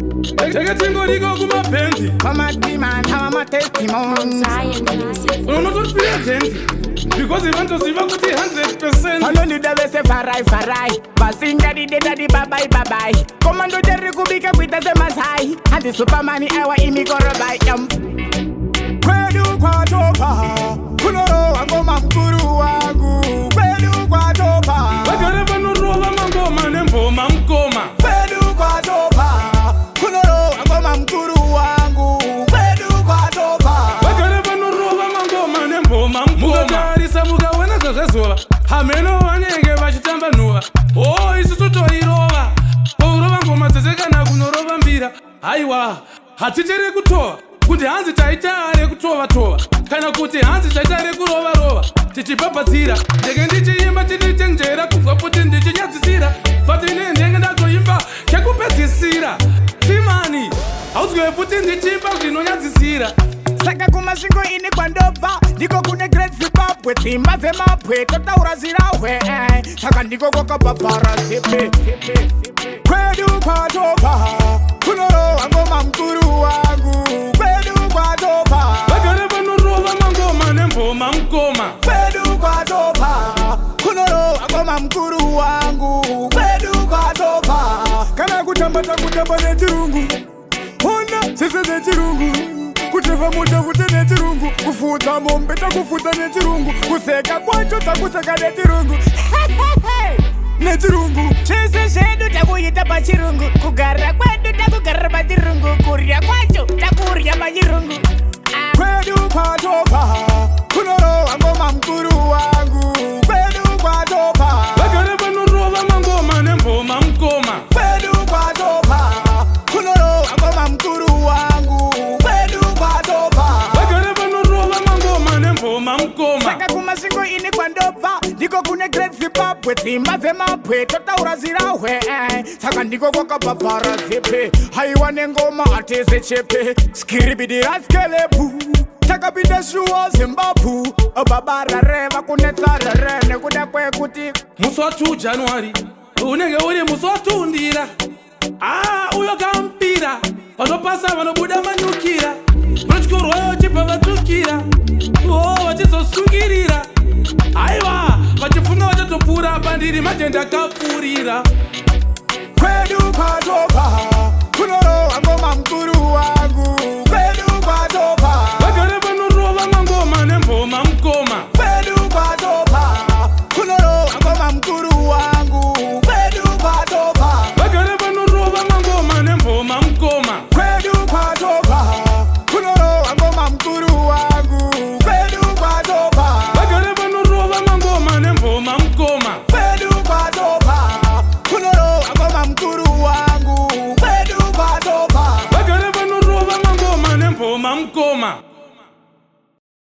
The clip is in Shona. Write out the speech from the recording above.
Take tingo ligo kuma bendi. Come at me man, how am I testimony? Uno not feel agent. Because you want to see what 100%. I don't need the say farai. Basinga di daddy bye bye. Commando Jerry kubika kwita sema sai. Hadi superman ewa imikorobai yam. Kwedu kwa topa. Kunoro angoma mkuru wangu. Kwedu kwa topa. Wakareba no roba mangoma nembo mamkoma. Kwedu kwa topa. Kunoro angoma mkuru wangu. Kwedu kwa topa. Wakareba no roba mangoma nembo mamkoma. Muga wana zazwa hameno wanenge bachitamba nuwa oh isu tutoirova orova ngoma dzezeka na kunoroba mbira aiwa hatitere kutoa kuti hanzi taitare kutova kana kuti hanzi taitare kurova rova tichipapadzira ndenge ndichiimba tichitenjera kubva kuti ndichinyadzisira patine ndenge ndazoimba kekupedzisira timani hauzwe kuti ndichimba zvinonyadzisira saka kumasvingo ini kwandobva ndiko kune great Zimbabwe dzimba dzemabwe totaura zirahwe saka ndiko kwakabvavhara zipe kwedu kwatopa kunorowa ngoma mkuru wangu kwedu kwatopa vagare vanorova mangoma nemboma mukoma kwedu kwatopa kunorowa ngoma mkuru wangu kwedu kwatopa kana kutamba takutamba nechirungu ona sese nechirungu kutreva muta kuti nechirungu kufudza mombe takufudza nechirungu kuseka kwacho takuseka nechirungu nechirungu zvese zvedu takuita pachirungu kugara kwedu takugara pachirungu kurya kwacho takurya pachirungu kwedu kwatopa kunorowa ngoma mkuru wangu kwedu kwatopa vagare vanorova mangoma nemboma mukoma kwedu kwatopa kunorowa ngoma mkuru wangu saka kumasvingo ini kwandobva ndiko kune great Zimbabwe dzimba dzemabwe totaura zirahwe saka ndiko kwakabvavhara zipe haiwa nengoma hatese chepe skiribidiraskelepu takapinda shuwa Zimbabwe baba rareva kunetsa rere nekuda kwekuti musi wa 2 January unenge uri musi watundira uyo kampira vanopasa vanobuda manyukira vanotyurwayo chibva vatsvukira vachizosungirira aiwa vachifunga vachatopfuura pandiri matenda akapfuurira kwedu kwatopa kunorowa ngoma mkuru wangu kwedu kwatopa vagare vanorova mangoma nemboma mukoma kwedu kwatopa kunorowa ngoma mkuru wangu kwedu kwatopa vagare vanorova mangoma nemboma mukoma kwedu kwatopa kunorowa ngoma mkuru wangu kwedu kwatopa vagare vanorova mangoma nemboma mukoma kwedu kwatopa kunorowa ngoma mkuru wangu kwedu kwatopa vagare vanorova mangoma nemboma mukoma